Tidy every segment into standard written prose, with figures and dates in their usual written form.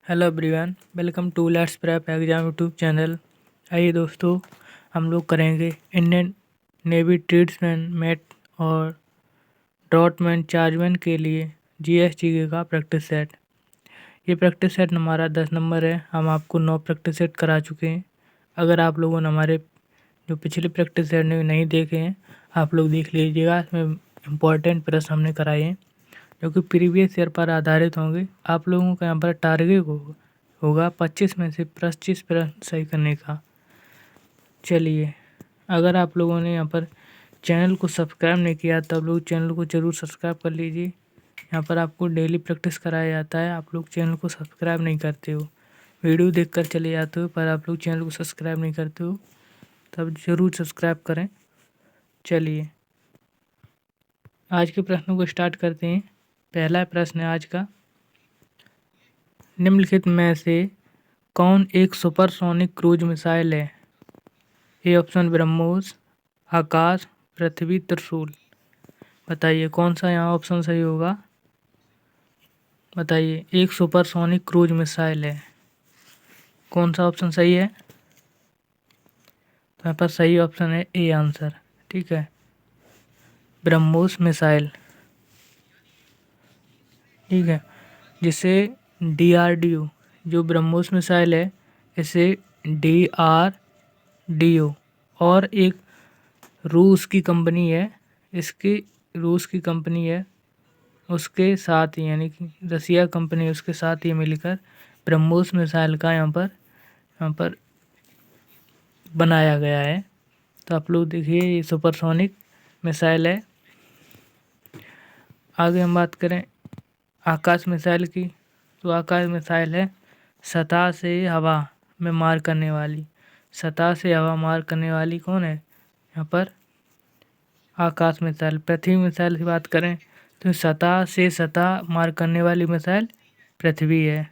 Hello everyone, welcome to let's prep exam YouTube channel. आइए दोस्तों, हम लोग करेंगे इंडियन नेवी ट्रेड्समैन मेट और ड्रॉटमैन चार्जमैन के लिए जीएसटी का प्रैक्टिस सेट। ये प्रैक्टिस सेट हमारा 10 नंबर है। हम आपको 9 प्रैक्टिस सेट करा चुके हैं। अगर आप लोगों ने हमारे जो पिछले प्रैक्टिस सेट नहीं देखे हैं, आप लोग देख लीजिएगा। इसमें इम्पोर्टेंट प्रश्न हमने कराए हैं जो कि प्रीवियस ईयर पर आधारित होंगे। आप लोगों का यहाँ पर टारगेट होगा 25 में से 25 प्रश्न सही करने का। चलिए, अगर आप लोगों ने यहाँ पर चैनल को सब्सक्राइब नहीं किया तो आप लोग चैनल को ज़रूर सब्सक्राइब कर लीजिए। यहाँ पर आपको डेली प्रैक्टिस कराया जाता है। आप लोग चैनल को सब्सक्राइब नहीं करते हो, वीडियो देखकर चले जाते हो, पर आप लोग चैनल को सब्सक्राइब नहीं करते हो, तब ज़रूर सब्सक्राइब करें। चलिए, आज के प्रश्नों को स्टार्ट करते हैं। पहला प्रश्न है आज का, निम्नलिखित में से कौन एक सुपरसोनिक क्रूज मिसाइल है? ए ऑप्शन ब्रह्मोस, आकाश, पृथ्वी, त्रिशूल। बताइए कौन सा यहाँ ऑप्शन सही होगा। बताइए, एक सुपरसोनिक क्रूज मिसाइल है, कौन सा ऑप्शन सही है? तो यहाँ पर सही ऑप्शन है ए आंसर। ठीक है, ब्रह्मोस मिसाइल। ठीक है, जिसे DRDO, जो ब्रह्मोस मिसाइल है, इसे DRDO और एक रूस की कंपनी है, रूस की कंपनी है, उसके साथ ही, यानी कि रसिया कंपनी, उसके साथ ही मिलकर ब्रह्मोस मिसाइल का यहाँ पर बनाया गया है। तो आप लोग देखिए, ये सुपरसोनिक मिसाइल है। आगे हम बात करें आकाश मिसाइल की, तो आकाश मिसाइल है सतह से हवा में मार करने वाली। सतह से हवा मार करने वाली कौन है यहाँ पर? आकाश मिसाइल। पृथ्वी मिसाइल की बात करें तो सतह से सतह मार करने वाली मिसाइल पृथ्वी है।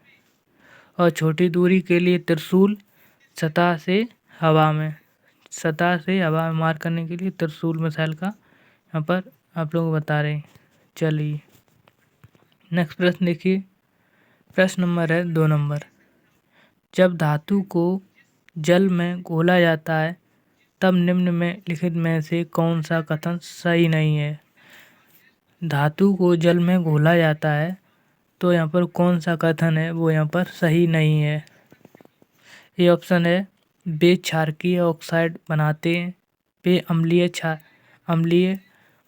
और छोटी दूरी के लिए त्रिशूल, सतह से हवा में मार करने के लिए त्रिशूल मिसाइल का यहाँ पर आप लोग बता रहे हैं। चलिए, नेक्स्ट प्रश्न देखिए। प्रश्न नंबर है 2 नंबर, जब धातु को जल में घोला जाता है तब निम्न में लिखित में से कौन सा कथन सही नहीं है? धातु को जल में घोला जाता है तो यहाँ पर कौन सा कथन है वो यहाँ पर सही नहीं है? ये ऑप्शन है, वे क्षारकीय ऑक्साइड बनाते हैं, वे अम्लीय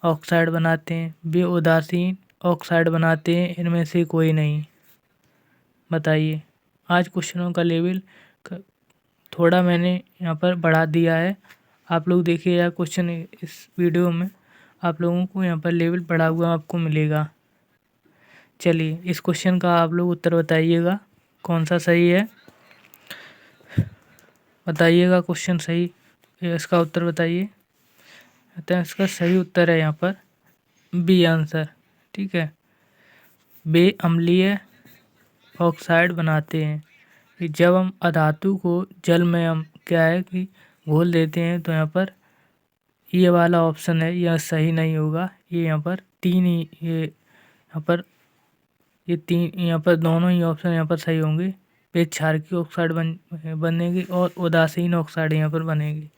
ऑक्साइड बनाते हैं, वे उदासीन ऑक्साइड बनाते हैं, इनमें से कोई नहीं। बताइए। आज क्वेश्चनों का लेवल थोड़ा मैंने यहाँ पर बढ़ा दिया है। आप लोग देखिए यार, क्वेश्चन इस वीडियो में आप लोगों को यहाँ पर लेवल बढ़ा हुआ आपको मिलेगा। चलिए, इस क्वेश्चन का आप लोग उत्तर बताइएगा कौन सा सही है। बताइएगा क्वेश्चन सही, इसका उत्तर बताइए। तो इसका सही उत्तर है यहाँ पर बी आंसर। ठीक है, वे अम्लीय ऑक्साइड बनाते हैं। कि जब हम अधातु को जल में हम क्या है कि घोल देते हैं, तो यहाँ पर ये वाला ऑप्शन है, यह सही नहीं होगा। ये यहाँ पर तीन ही यहाँ पर दोनों ही ऑप्शन यहाँ पर सही होंगे। वे क्षारकीय ऑक्साइड बनेगी और उदासीन ऑक्साइड यहाँ पर बनेगी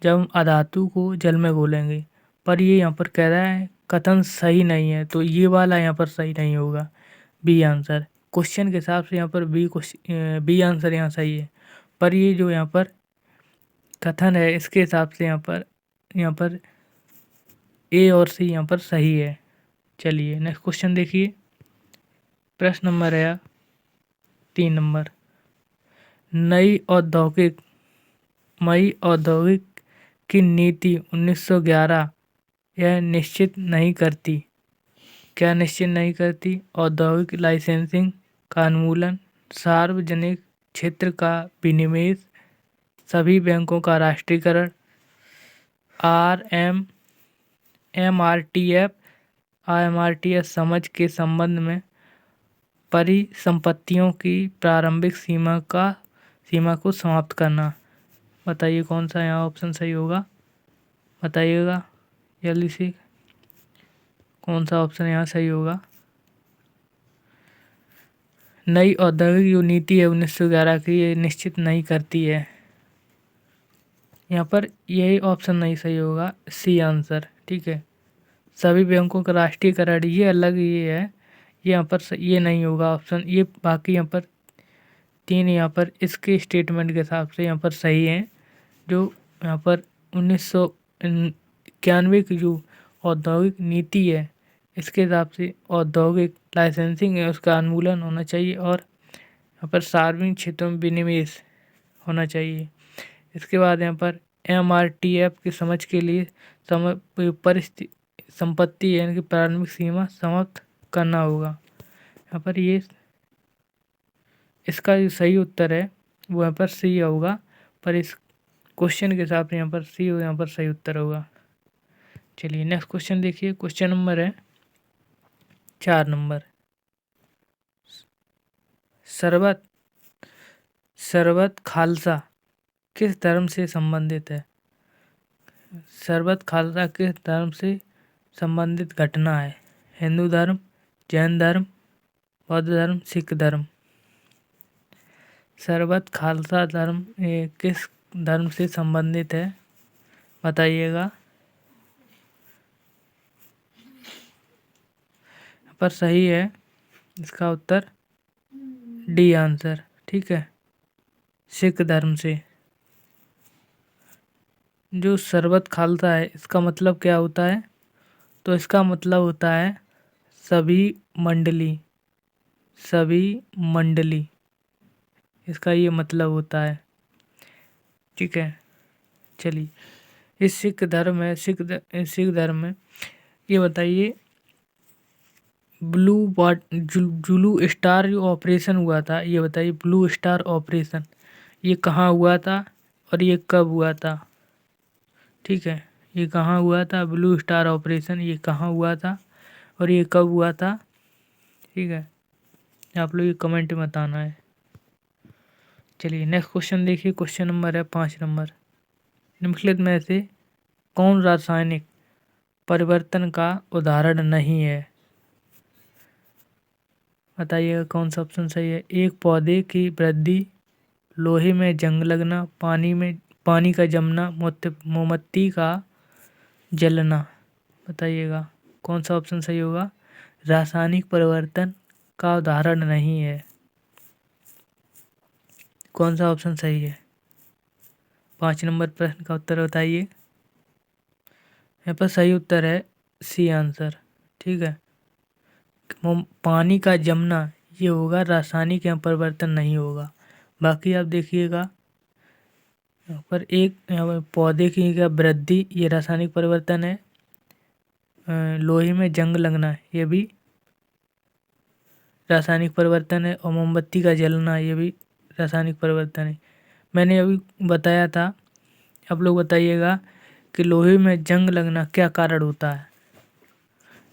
जब हम अधातु को जल में घोलेंगे। पर ये यहाँ पर कह रहा है कथन सही नहीं है, तो ये वाला यहाँ पर सही नहीं होगा, बी आंसर। क्वेश्चन के हिसाब से यहाँ पर बी आंसर यहाँ सही है, पर ये जो यहाँ पर कथन है इसके हिसाब से यहाँ पर ए और सी यहाँ पर सही है। चलिए, नेक्स्ट क्वेश्चन देखिए। प्रश्न नंबर है 3 नंबर, मई औद्योगिक की नीति 1911 यह निश्चित नहीं करती। क्या निश्चित नहीं करती? औद्योगिक लाइसेंसिंग का उन्मूलन, सार्वजनिक क्षेत्र का विनिवेश, सभी बैंकों का राष्ट्रीयकरण, एमआरटीएस समझ के संबंध में परिसंपत्तियों की प्रारंभिक सीमा को समाप्त करना। बताइए कौन सा यहाँ ऑप्शन सही होगा। बताइएगा जल्दी से, कौन सा ऑप्शन यहाँ सही होगा। नई औद्योगिक जो नीति है 1911 की, ये निश्चित नहीं करती है। यहाँ पर यही ऑप्शन नहीं सही होगा, सी आंसर। ठीक है, सभी बैंकों का राष्ट्रीयकरण ये अलग ये है, ये यहाँ पर ये नहीं होगा ऑप्शन। ये बाकी यहाँ पर तीन यहाँ पर इसके स्टेटमेंट के हिसाब से यहाँ पर सही हैं। जो यहाँ पर 1991 की जो औद्योगिक नीति है, इसके हिसाब से औद्योगिक लाइसेंसिंग है उसका उन्मूलन होना चाहिए, और यहाँ पर सार्वजनिक क्षेत्रों में विनिवेश होना चाहिए। इसके बाद यहाँ पर MRTF की समझ के लिए परिस्थिति संपत्ति यानी कि प्रारंभिक सीमा समाप्त करना होगा। यहाँ पर ये इसका जो सही उत्तर है वो यहाँ पर सी होगा, पर इस क्वेश्चन के हिसाब से यहाँ पर सी हो, यहाँ पर सही उत्तर होगा। चलिए नेक्स्ट क्वेश्चन देखिए। क्वेश्चन नंबर है 4 नंबर। शरबत खालसा किस धर्म से संबंधित है? शरबत खालसा किस धर्म से संबंधित घटना है? हिंदू धर्म, जैन धर्म, बौद्ध धर्म, सिख धर्म। शरबत खालसा धर्म किस धर्म से संबंधित है, बताइएगा। पर सही है इसका उत्तर डी आंसर। ठीक है, सिख धर्म से। जो शरबत खालसा है इसका मतलब क्या होता है? तो इसका मतलब होता है सभी मंडली, इसका ये मतलब होता है। ठीक है, चलिए इस सिख धर्म में ये बताइए, ब्लू स्टार जो ऑपरेशन हुआ था, ये बताइए ब्लू स्टार ऑपरेशन ये कहाँ हुआ था और ये कब हुआ था? ठीक है, ये कहाँ हुआ था? ब्लू स्टार ऑपरेशन ये कहाँ हुआ था और ये कब हुआ था? ठीक है, आप लोग ये कमेंट में बताना है। चलिए नेक्स्ट क्वेश्चन देखिए। क्वेश्चन नंबर है 5 नंबर। निम्नलिखित में से कौन रासायनिक परिवर्तन का उदाहरण नहीं है? बताइएगा कौन सा ऑप्शन सही है। एक, पौधे की वृद्धि, लोहे में जंग लगना, पानी का जमना, मोमबत्ती का जलना। बताइएगा कौन सा ऑप्शन सही होगा। रासायनिक परिवर्तन का उदाहरण नहीं है, कौन सा ऑप्शन सही है? 5 नंबर प्रश्न का उत्तर बताइए। यहाँ पर सही उत्तर है सी आंसर। ठीक है, पानी का जमना ये होगा, रासायनिक यहाँ परिवर्तन नहीं होगा। बाकी आप देखिएगा यहाँ पर यहाँ पर पौधे की क्या वृद्धि ये रासायनिक परिवर्तन है, लोहे में जंग लगना ये भी रासायनिक परिवर्तन है, और मोमबत्ती का जलना ये भी रासायनिक परिवर्तन है। मैंने अभी बताया था, आप लोग बताइएगा कि लोहे में जंग लगना क्या कारण होता है।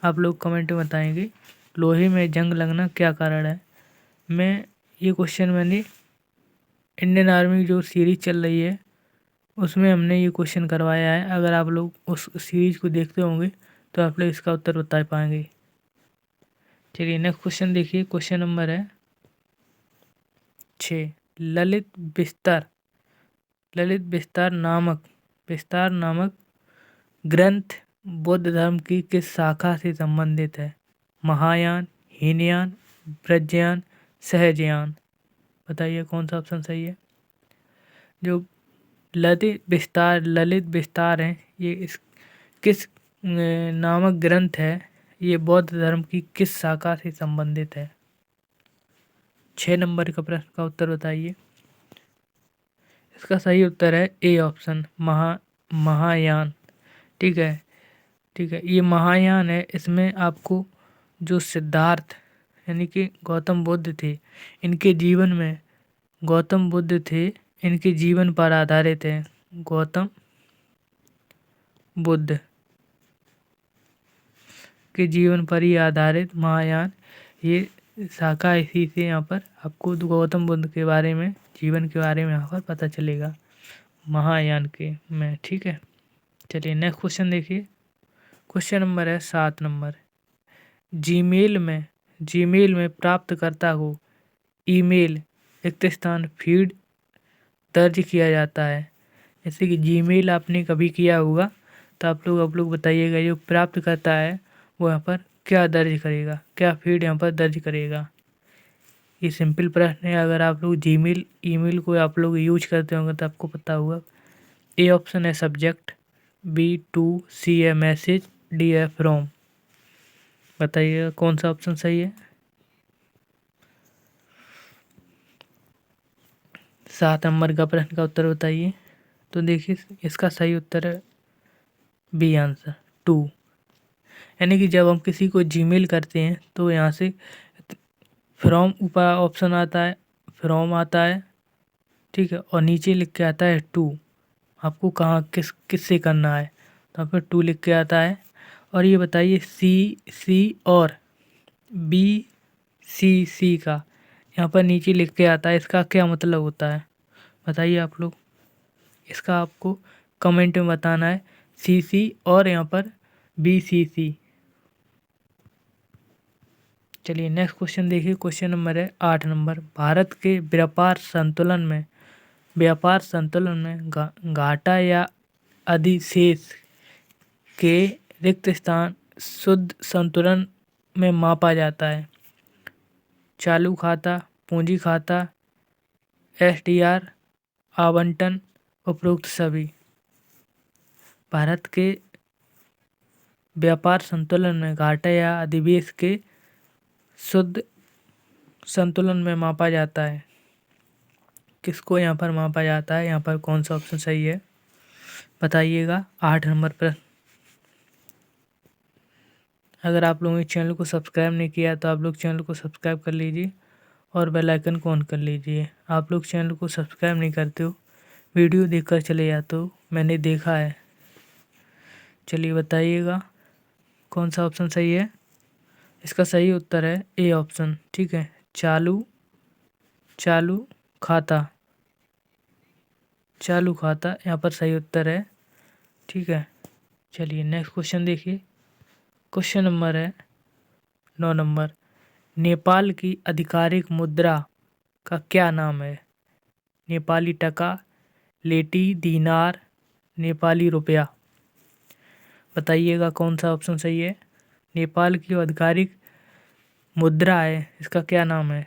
आप लोग कमेंट में बताएंगे लोहे में जंग लगना क्या कारण है। ये क्वेश्चन मैंने इंडियन आर्मी की जो सीरीज चल रही है उसमें हमने ये क्वेश्चन करवाया है। अगर आप लोग उस सीरीज को देखते होंगे तो आप लोग इसका उत्तर बता पाएंगे। चलिए नेक्स्ट क्वेश्चन देखिए। क्वेश्चन नंबर है 6। ललित विस्तार नामक ग्रंथ बौद्ध धर्म की किस शाखा से संबंधित है? महायान, हीनयान, ब्रजयान, सहजयान। बताइए कौन सा ऑप्शन सही है। जो ललित विस्तार है ये किस नामक ग्रंथ है, ये बौद्ध धर्म की किस शाखा से संबंधित है? 6 नंबर का प्रश्न का उत्तर बताइए। इसका सही उत्तर है ए ऑप्शन, महायान। ठीक है, ये महायान है। इसमें आपको जो सिद्धार्थ यानी कि गौतम बुद्ध थे, इनके जीवन पर आधारित है। गौतम बुद्ध के जीवन पर ही आधारित महायान ये शाखा, इसी से यहाँ पर आपको गौतम बुद्ध के बारे में, जीवन के बारे में यहाँ पर पता चलेगा महायान के में। ठीक है, चलिए नेक्स्ट क्वेश्चन देखिए। क्वेश्चन नंबर है 7 नंबर। जीमेल में प्राप्तकर्ता को ईमेल रिक्त स्थान फीड दर्ज किया जाता है? जैसे कि जीमेल आपने कभी किया होगा, तो आप लोग बताइएगा, जो प्राप्त करता है वो यहाँ पर क्या दर्ज करेगा, क्या फीड यहाँ पर दर्ज करेगा। ये सिंपल प्रश्न है। अगर आप लोग जीमेल ईमेल को आप लोग यूज करते होंगे तो आपको पता होगा। ए ऑप्शन है सब्जेक्ट, बी टू, सी है मैसेज, डी है फ्रॉम। बताइएगा कौन सा ऑप्शन सही है। 7 नंबर का प्रश्न का उत्तर बताइए। तो देखिए इसका सही उत्तर है बी आंसर 2। यानी कि जब हम किसी को जीमेल करते हैं तो यहाँ से फ्रॉम ऊपर ऑप्शन आता है, फ्रॉम आता है, ठीक है, और नीचे लिख के आता है 2। आपको कहाँ किससे करना है तो आपको 2 लिख के आता है। और ये बताइए सी और बी सी का यहाँ पर नीचे लिख के आता है, इसका क्या मतलब होता है बताइए आप लोग। इसका आपको कमेंट में बताना है, सी और यहाँ पर बी। चलिए नेक्स्ट क्वेश्चन देखिए। क्वेश्चन नंबर है 8 नंबर। भारत के व्यापार संतुलन में घाटा या अधिशेष के रिक्त स्थान शुद्ध संतुलन में मापा जाता है? चालू खाता, पूंजी खाता, एसडीआर, आवंटन, उपरोक्त सभी। भारत के व्यापार संतुलन में घाटा या अधिशेष के शुद्ध संतुलन में मापा जाता है। किसको यहाँ पर मापा जाता है, यहाँ पर कौन सा ऑप्शन सही है बताइएगा। 8 नंबर प्रश्न। अगर आप लोगों ने चैनल को सब्सक्राइब नहीं किया तो आप लोग चैनल को सब्सक्राइब कर लीजिए और बेल आइकन को ऑन कर लीजिए। आप लोग चैनल को सब्सक्राइब नहीं करते हो, वीडियो देखकर चले जाते हो, मैंने देखा है। चलिए बताइएगा कौन सा ऑप्शन सही है। इसका सही उत्तर है ए ऑप्शन, ठीक है, चालू खाता। चालू खाता यहाँ पर सही उत्तर है, ठीक है। चलिए नेक्स्ट क्वेश्चन देखिए। क्वेश्चन नंबर है 9 नंबर। नेपाल की आधिकारिक मुद्रा का क्या नाम है? नेपाली टका, लेटी, दीनार, नेपाली रुपया। बताइएगा कौन सा ऑप्शन सही है। नेपाल की आधिकारिक मुद्रा है, इसका क्या नाम है?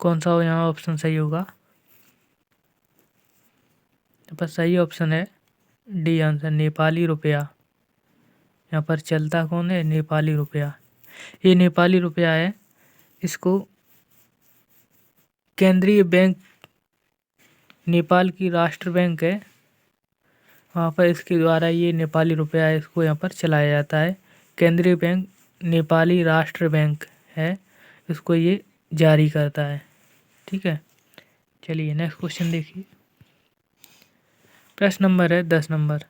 कौन सा यहाँ ऑप्शन सही होगा? यहाँ पर सही ऑप्शन है डी आंसर, नेपाली रुपया। यहाँ पर चलता कौन है? नेपाली रुपया। ये नेपाली रुपया है, इसको केंद्रीय बैंक, नेपाल की राष्ट्र बैंक है, वहाँ पर इसके द्वारा ये नेपाली रुपया है, इसको यहाँ पर चलाया जाता है। केंद्रीय बैंक नेपाली राष्ट्र बैंक है, इसको ये जारी करता है, ठीक है। चलिए नेक्स्ट क्वेश्चन देखिए। प्रश्न नंबर है 10 नंबर।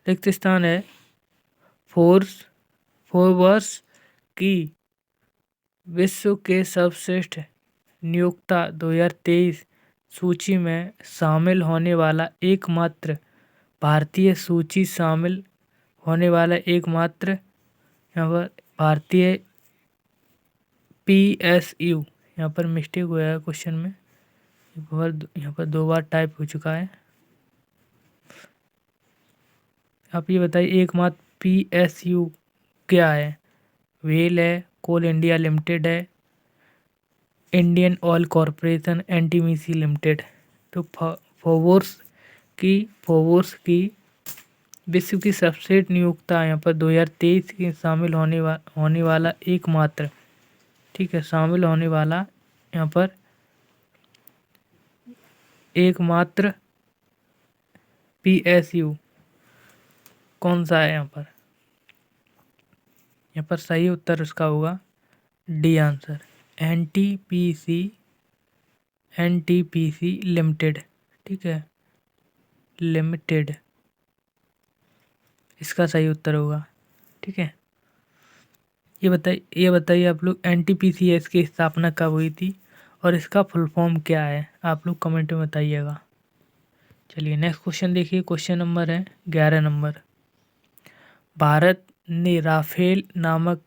रिक्त स्थान है फोर्ब्स की विश्व के सर्वश्रेष्ठ नियोक्ता 2023 सूची में शामिल होने वाला एकमात्र भारतीय सूची शामिल होने वाला एकमात्र यहाँ पर भारतीय PSU। यहाँ पर मिस्टेक हुआ है क्वेश्चन में, यहाँ पर 2 बार टाइप हो चुका है। आप ये बताइए एकमात्र PSU क्या है? वेल है, कोल इंडिया लिमिटेड है, Indian oil corporation, NTPC limited. तो फोर्ब्स की विश्व की सर्वश्रेष्ठ नियोक्ता यहाँ पर 2023 के शामिल होने वाला एकमात्र, ठीक है, शामिल होने वाला यहाँ पर एकमात्र PSU कौन सा है? यहाँ पर सही उत्तर उसका होगा डी आंसर, एनटीपीसी लिमिटेड, ठीक है, लिमिटेड इसका सही उत्तर होगा, ठीक है। ये बताइए आप लोग NTPCS की स्थापना कब हुई थी और इसका फुल फॉर्म क्या है? आप लोग कमेंट में बताइएगा। चलिए नेक्स्ट क्वेश्चन देखिए। क्वेश्चन नंबर है 11 नंबर। भारत ने राफेल नामक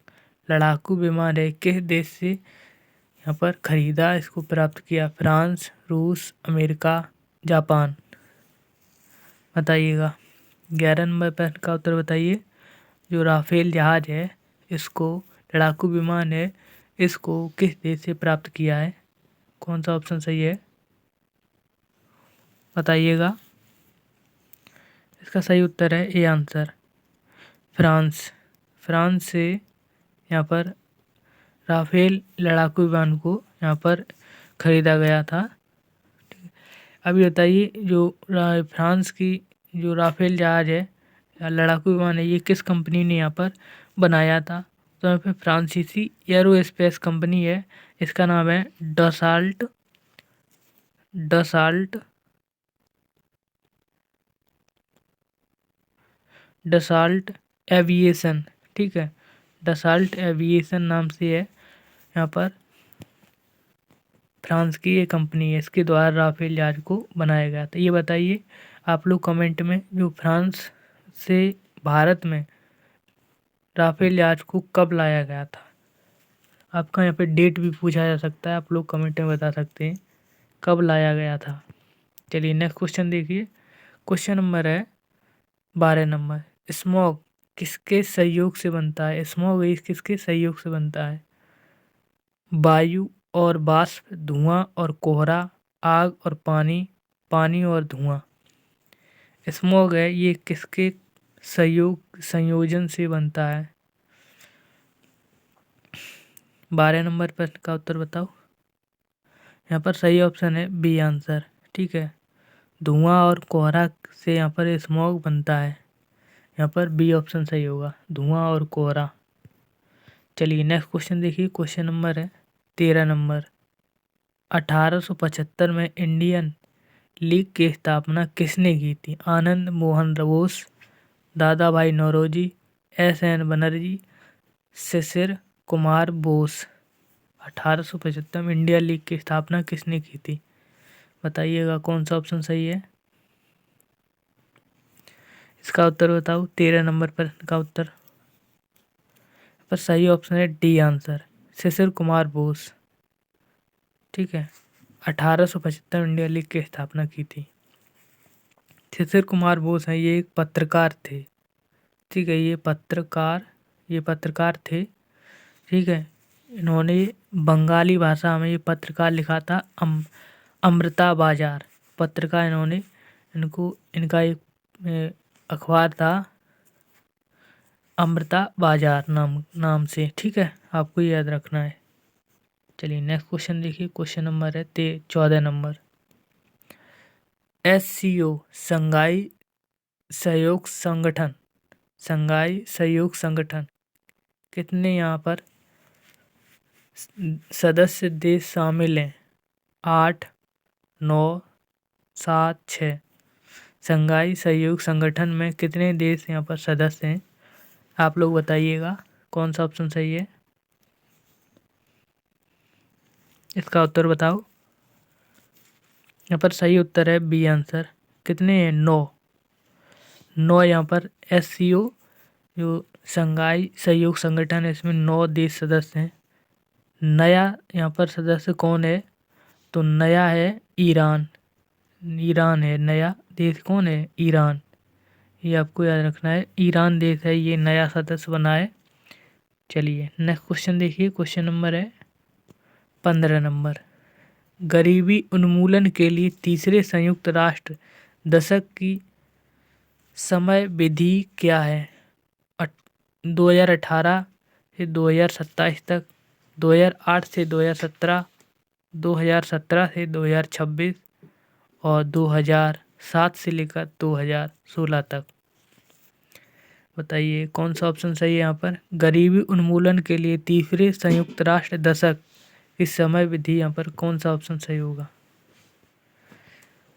लड़ाकू विमान है किस देश से यहाँ पर खरीदा, इसको प्राप्त किया? फ्रांस, रूस, अमेरिका, जापान। बताइएगा। 11 नंबर प्रश्न का उत्तर बताइए। जो राफेल जहाज है, इसको लड़ाकू विमान है, इसको किस देश से प्राप्त किया है? कौन सा ऑप्शन सही है? बताइएगा। इसका सही उत्तर है ए आंसर, फ्रांस। फ्रांस से यहाँ पर राफेल लड़ाकू विमान को यहाँ पर खरीदा गया था। अभी बताइए, जो फ्रांस की जो राफेल जहाज है या लड़ाकू विमान है, ये किस कंपनी ने यहाँ पर बनाया था? तो यहाँ पे फ्रांसीसी एरोस्पेस कंपनी है, इसका नाम है डसाल्ट डसाल्ट डसाल्ट एविएशन। ठीक है, डसाल्ट एविएशन नाम से है यहाँ पर फ्रांस की ये कंपनी है, इसके द्वारा राफेल जहाज को बनाया गया था। ये बताइए आप लोग कमेंट में, जो फ्रांस से भारत में राफेल जहाज को कब लाया गया था? आपका यहाँ पे डेट भी पूछा जा सकता है, आप लोग कमेंट में बता सकते हैं कब लाया गया था। चलिए नेक्स्ट क्वेश्चन देखिए। क्वेश्चन नंबर है 12 नंबर। स्मॉग किसके सहयोग से बनता है? स्मॉग किसके सहयोग से बनता है? वायु और वाष्प, धुआं और कोहरा, आग और पानी, पानी और धुआं। स्मॉग है ये किसके संयोजन से बनता है? 12 नंबर प्रश्न का उत्तर बताओ। यहाँ पर सही ऑप्शन है बी आंसर। ठीक है, धुआं और कोहरा से यहाँ पर स्मॉग बनता है। यहाँ पर बी ऑप्शन सही होगा, धुआं और कोहरा। चलिए नेक्स्ट क्वेश्चन देखिए। क्वेश्चन नंबर है 13 नंबर। 1875 में इंडियन लीग की स्थापना किसने की थी? आनंद मोहन बोस, दादा भाई नौरोजी, एस.एन. बनर्जी, शिशिर कुमार बोस। 1875 में इंडिया लीग की स्थापना किसने की थी? बताइएगा कौन सा ऑप्शन सही है? इसका उत्तर बताओ। 13 नंबर प्रश्न का उत्तर पर सही ऑप्शन है डी आंसर, शिशिर कुमार बोस। ठीक है, 1875 में इंडिया लीग की स्थापना की थी। शिशिर कुमार बोस हैं, ये एक पत्रकार थे। ठीक है, ये पत्रकार थे। ठीक है, इन्होंने बंगाली भाषा में ये पत्रकार लिखा था। अमृता बाजार पत्रकार इन्होंने इनका एक अखबार था अमृता बाजार नाम से। ठीक है, आपको याद रखना है। चलिए नेक्स्ट क्वेश्चन देखिए। क्वेश्चन नंबर है 14 नंबर। SCO शंघाई सहयोग संगठन कितने यहाँ पर सदस्य देश शामिल हैं? 8, 9, 7, 6। शंघाई सहयोग संगठन में कितने देश यहाँ पर सदस्य हैं? आप लोग बताइएगा कौन सा ऑप्शन सही है? इसका उत्तर बताओ। यहाँ पर सही उत्तर है बी आंसर। कितने हैं? 9 यहाँ पर SCO जो शंघाई सहयोग संगठन है, इसमें 9 देश सदस्य हैं। नया यहाँ पर सदस्य कौन है? तो नया है ईरान है नया देश। कौन है? ईरान। ये आपको याद रखना है, ईरान देश है ये नया सदस्य बना है। चलिए नेक्स्ट क्वेश्चन देखिए। क्वेश्चन नंबर है 15 नंबर। गरीबी उन्मूलन के लिए तीसरे संयुक्त राष्ट्र दशक की समय विधि क्या है? 2018 से 2027 तक, 2008 से 2017, 2017 से 2026 और 2007 से लेकर 2016 तक। बताइए कौन सा ऑप्शन सही है यहाँ पर? गरीबी उन्मूलन के लिए तीसरे संयुक्त राष्ट्र दशक की समय विधि, यहाँ पर कौन सा ऑप्शन सही होगा?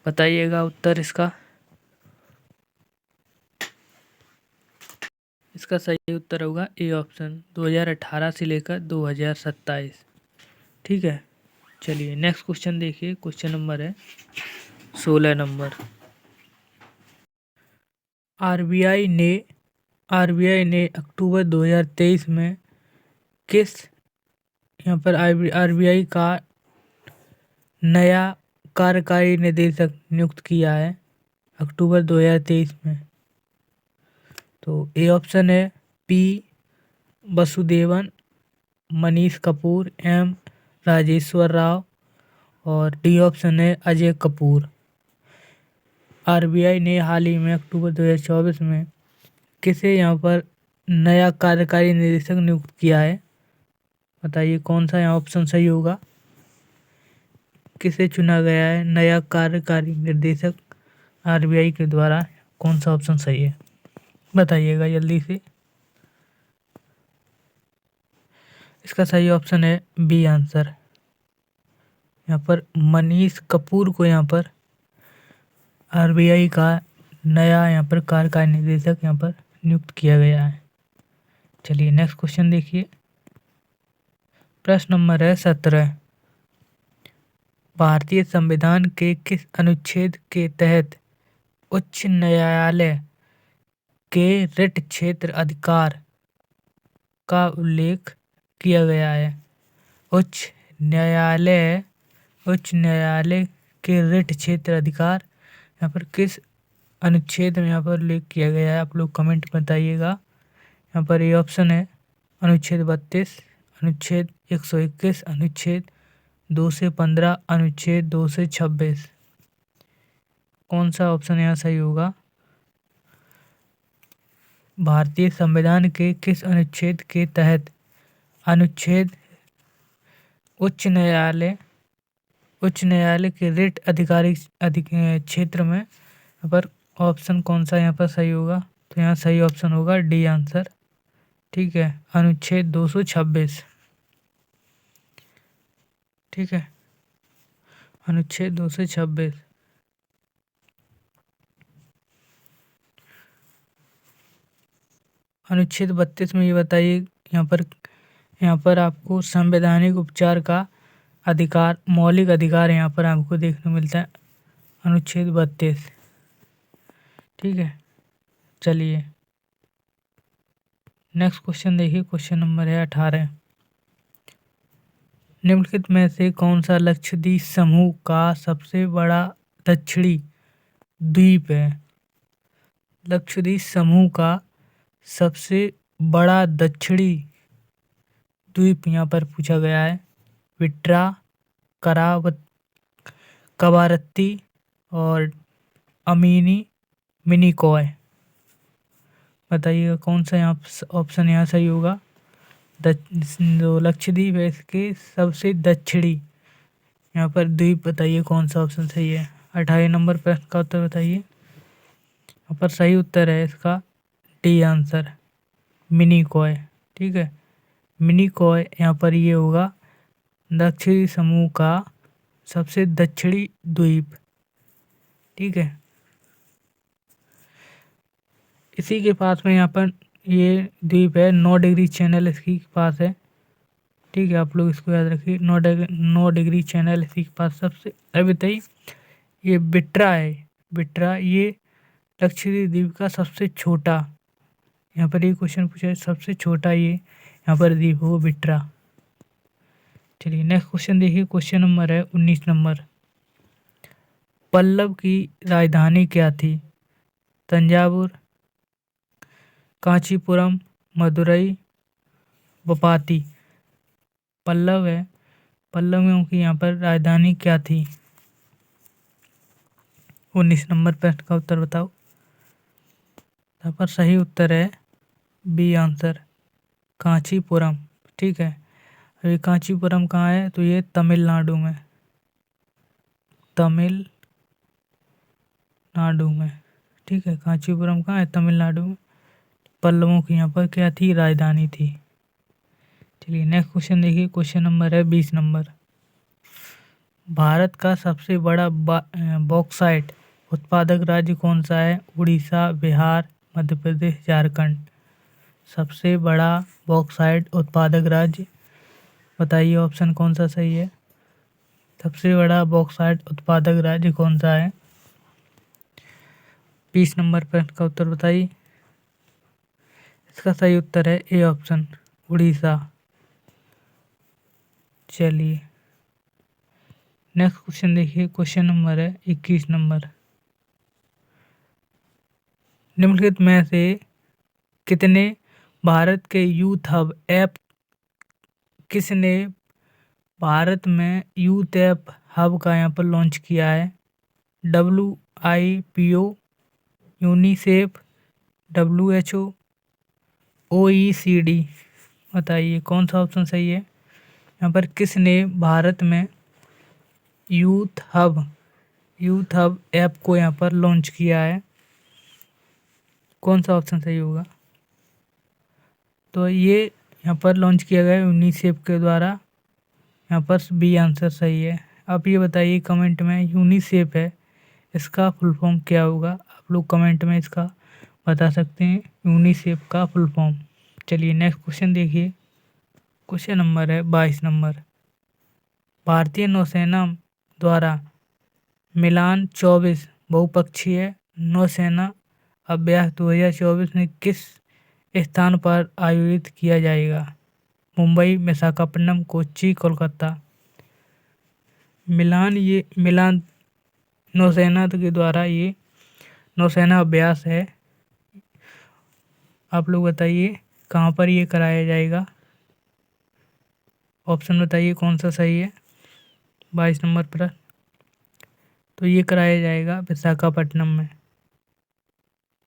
बताइएगा उत्तर इसका। इसका सही उत्तर होगा ए ऑप्शन, 2018 से लेकर 2027। ठीक है, चलिए नेक्स्ट क्वेश्चन देखिए। क्वेश्चन नंबर है 16 नंबर। आरबीआई ने अक्टूबर 2023 में किस यहाँ पर आरबीआई का नया कार्यकारी निदेशक नियुक्त किया है अक्टूबर 2023 में? तो ए ऑप्शन है पी वसुदेवन, मनीष कपूर, एम राजेश्वर राव, और डी ऑप्शन है अजय कपूर। आरबीआई ने हाल ही में अक्टूबर 2024 में किसे यहाँ पर नया कार्यकारी निदेशक नियुक्त किया है? बताइए कौन सा यहाँ ऑप्शन सही होगा। किसे चुना गया है नया कार्यकारी निर्देशक आरबीआई के द्वारा? कौन सा ऑप्शन सही है बताइएगा जल्दी से। इसका सही ऑप्शन है बी आंसर। यहाँ पर मनीष कपूर को यहाँ पर आरबीआई का नया यहाँ पर कार्यकारी निदेशक यहाँ पर नियुक्त किया गया है। चलिए नेक्स्ट क्वेश्चन देखिए। प्रश्न नंबर है 17। भारतीय संविधान के किस अनुच्छेद के तहत उच्च न्यायालय के रिट क्षेत्र अधिकार का उल्लेख किया गया है? उच्च न्यायालय के रिट क्षेत्र अधिकार यहाँ पर किस अनुच्छेद में यहाँ पर उल्लेख किया गया है? आप लोग कमेंट बताइएगा। यहाँ पर ये ऑप्शन है अनुच्छेद 32, अनुच्छेद 121, अनुच्छेद 2 से 15, अनुच्छेद 2 से 26। कौन सा ऑप्शन यहाँ सही होगा? भारतीय संविधान के किस अनुच्छेद के तहत अनुच्छेद उच्च न्यायालय के रिट अधिकारी क्षेत्र में यहाँ पर ऑप्शन कौन सा यहाँ पर सही होगा? तो यहाँ सही ऑप्शन होगा डी आंसर। ठीक है, अनुच्छेद 226। ठीक है, अनुच्छेद 226। अनुच्छेद 32 में ये बताइए यहाँ पर आपको संवैधानिक उपचार का अधिकार, मौलिक अधिकार यहाँ पर आपको देखने मिलता है अनुच्छेद 32। ठीक है, चलिए नेक्स्ट क्वेश्चन देखिए। क्वेश्चन नंबर है 18। निम्नलिखित में से कौन सा लक्षद्वीप समूह का सबसे बड़ा दक्षिणी द्वीप है? लक्षद्वीप समूह का सबसे बड़ा दक्षिणी द्वीप यहाँ पर पूछा गया है। विट्रा, कवारत्ती और अमीनी मिनिकॉय। बताइएगा कौन सा यहाँ ऑप्शन यहाँ सही होगा। जो लक्षद्वीप है इसके सबसे दक्षिणी यहाँ पर द्वीप, बताइए कौन सा ऑप्शन सही है। 28 नंबर प्रश्न का उत्तर बताइए। यहाँ पर सही उत्तर है इसका डी आंसर, मिनिकॉय। ठीक है, मिनिकॉय यहाँ पर ये होगा दक्षिणी समूह का सबसे दक्षिणी द्वीप। ठीक है, इसी के पास में यहाँ पर ये द्वीप है 9 डिग्री चैनल इसके पास है। ठीक है, आप लोग इसको याद रखिए, 9 डिग्री चैनल इसी के पास सबसे। अभी बताइए ये बिट्रा है, बिट्रा ये लक्षद्वीप द्वीप का सबसे छोटा, यहाँ पर ये क्वेश्चन पूछा है सबसे छोटा ये यहाँ पर द्वीप हो बिट्रा। चलिए नेक्स्ट क्वेश्चन देखिए। क्वेश्चन नंबर है 19 नंबर। पल्लव की राजधानी क्या थी? तंजावुर, कांचीपुरम, मदुरई, बपाती। पल्लव है, पल्लवियों की यहाँ पर राजधानी क्या थी? 19 नंबर प्रश्न का उत्तर बताओ। यहाँ पर सही उत्तर है बी आंसर, कांचीपुरम। ठीक है, अभी कांचीपुरम कहाँ है? तो ये तमिलनाडु में, तमिलनाडु में। ठीक है, कांचीपुरम कहाँ है? तमिलनाडु में। पल्लवों की यहाँ पर क्या थी? राजधानी थी। चलिए नेक्स्ट क्वेश्चन देखिए। क्वेश्चन नंबर है 20 नंबर। भारत का सबसे बड़ा बॉक्साइट उत्पादक राज्य कौन सा है? उड़ीसा, बिहार, मध्य प्रदेश, झारखंड। सबसे बड़ा बॉक्साइट उत्पादक राज्य, बताइए ऑप्शन कौन सा सही है। सबसे बड़ा बॉक्साइट उत्पादक राज्य कौन सा है? 20 नंबर प्रश्न का उत्तर बताइए। इसका सही उत्तर है ए ऑप्शन, उड़ीसा। चलिए नेक्स्ट क्वेश्चन देखिए, क्वेश्चन नंबर है 21 नंबर। निम्नलिखित में से कितने भारत के यूथ हब ऐप किसने भारत में यूथ ऐप हब का यहाँ पर लॉन्च किया है? WIPO, UNICEF, WHO, OECD। बताइए कौन सा ऑप्शन सही है? यहाँ पर किसने भारत में यूथ हब ऐप को यहाँ पर लॉन्च किया है? कौन सा ऑप्शन सही होगा? तो ये यहाँ पर लॉन्च किया गया है यूनिसेफ के द्वारा। यहाँ पर बी आंसर सही है। आप ये बताइए कमेंट में, यूनिसेफ है इसका फुल फॉर्म क्या होगा? आप लोग कमेंट में इसका बता सकते हैं, यूनिसेफ का फुल फॉर्म। चलिए नेक्स्ट क्वेश्चन देखिए, क्वेश्चन नंबर है 22 नंबर। भारतीय नौसेना द्वारा मिलान 24 बहुपक्षीय नौसेना अभ्यास 2024 में किस स्थान पर आयोजित किया जाएगा? मुंबई, विशाखापट्टनम, कोच्चि, कोलकाता। मिलान नौसेना के द्वारा ये नौसेना अभ्यास है। आप लोग बताइए कहाँ पर ये कराया जाएगा? ऑप्शन बताइए कौन सा सही है 22 नंबर पर। तो ये कराया जाएगा विशाखापट्टनम में।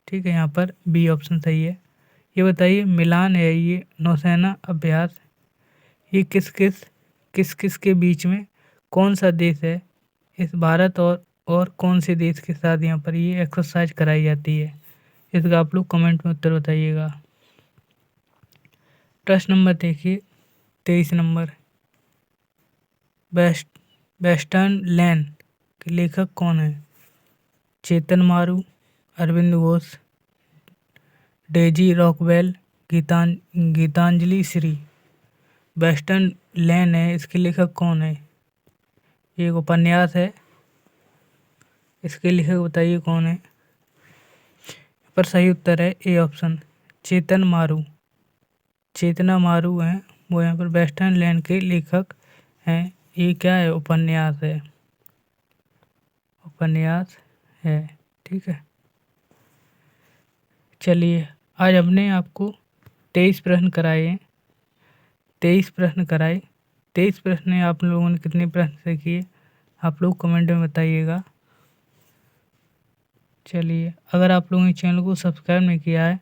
ठीक है, यहाँ पर बी ऑप्शन सही है। ये बताइए मिलान है ये नौसेना अभ्यास, ये किस किस के बीच में, कौन सा देश है? इस भारत और कौन से देश के साथ यहाँ पर ये एक्सरसाइज कराई जाती है? इसका आप लोग कमेंट में उत्तर बताइएगा। प्रश्न नंबर देखिए 23 नंबर। वेस्टर्न लैंड के लेखक कौन है? Chetan Maru, Arvind Ghosh, Daisy Rockwell, Geetanjali Shree. Western land है, इसके लेखक कौन है? ये एक उपन्यास है, इसके लेखक बताइए कौन है? पर सही उत्तर है ए ऑप्शन, चेतना मारू हैं वो यहाँ पर वेस्टर्न लैंड के लेखक हैं। ये क्या है? उपन्यास है। ठीक है, चलिए आज हमने आपको 23 प्रश्न कराए। 23 प्रश्न आप लोगों ने कितने प्रश्न से किए आप लोग कमेंट में बताइएगा। चलिए अगर आप लोगों ने चैनल को सब्सक्राइब नहीं किया है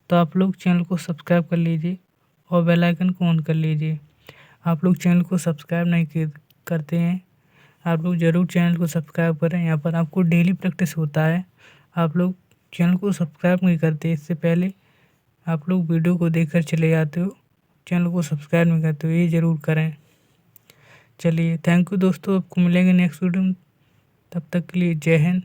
तो आप लोग चैनल को सब्सक्राइब कर लीजिए और बेल आइकन को ऑन कर लीजिए। आप लोग चैनल को सब्सक्राइब नहीं करते हैं, आप लोग ज़रूर चैनल को सब्सक्राइब करें। यहाँ पर आपको डेली प्रैक्टिस होता है। आप लोग चैनल को सब्सक्राइब नहीं करते, इससे पहले आप लोग वीडियो को देखकर चले जाते हो, चैनल को सब्सक्राइब नहीं करते हो, ये ज़रूर करें। चलिए थैंक यू दोस्तों, आपको मिलेंगे नेक्स्ट वीडियो में। तब तक के लिए जय हिंद,